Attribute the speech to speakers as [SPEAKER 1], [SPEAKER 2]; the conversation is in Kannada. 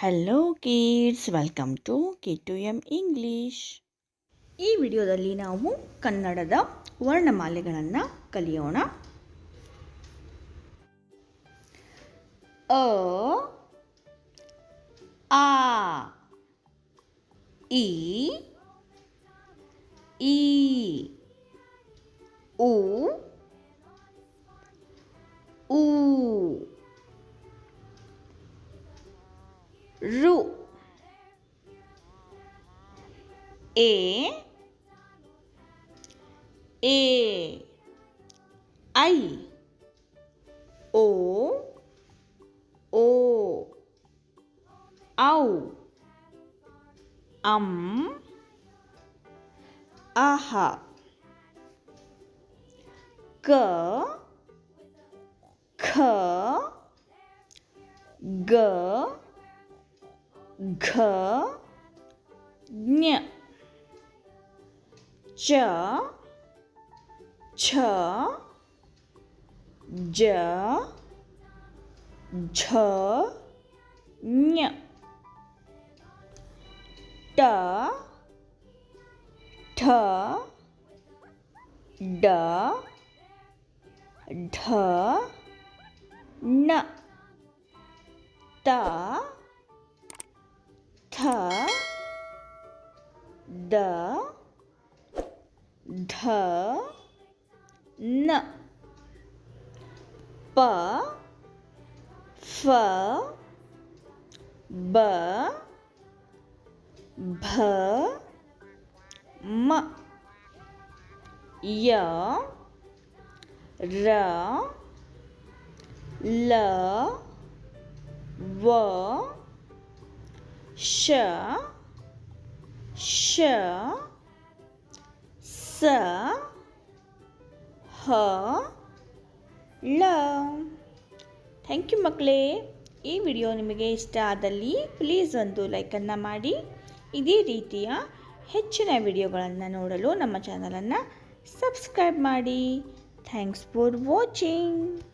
[SPEAKER 1] Hello kids, welcome to K2M English. ಈ ವಿಡಿಯೋದಲ್ಲಿ ನಾವು ಕನ್ನಡದ ವರ್ಣಮಾಲೆಗಳನ್ನು ಕಲಿಯೋಣ. ಅ, ಆ, ಇ, ಈ, ಉ, ಊ, ರು, ಎ, ಐ, ಓ, ಔ, ಅಂ, ಅಹ, ಕ, ಖ, ಗ, ಘ, ಜ್ಞ, ಚ, ಛ, ಜ, ಝ, ಞ, ಟ, ಠ, ಡ, ಢ, ಣ, ತ, ಥ, ದ, ಧ, ನ, ಪ, ಫ, ಬ, ಭ, ಮ, ಯ, ರ, ಲ, ವ, ಶ, ಶ, ಸ, ಹ, ಳ. ಥ್ಯಾಂಕ್ ಯು ಮಕ್ಕಳೇ. ಈ ವಿಡಿಯೋ ನಿಮಗೆ ಇಷ್ಟ ಆದಲ್ಲಿ ಪ್ಲೀಸ್ ಒಂದು ಲೈಕನ್ನು ಮಾಡಿ. ಇದೇ ರೀತಿಯ ಹೆಚ್ಚಿನ ವಿಡಿಯೋಗಳನ್ನು ನೋಡಲು ನಮ್ಮ ಚಾನಲನ್ನು ಸಬ್ಸ್ಕ್ರೈಬ್ ಮಾಡಿ. Thanks for watching.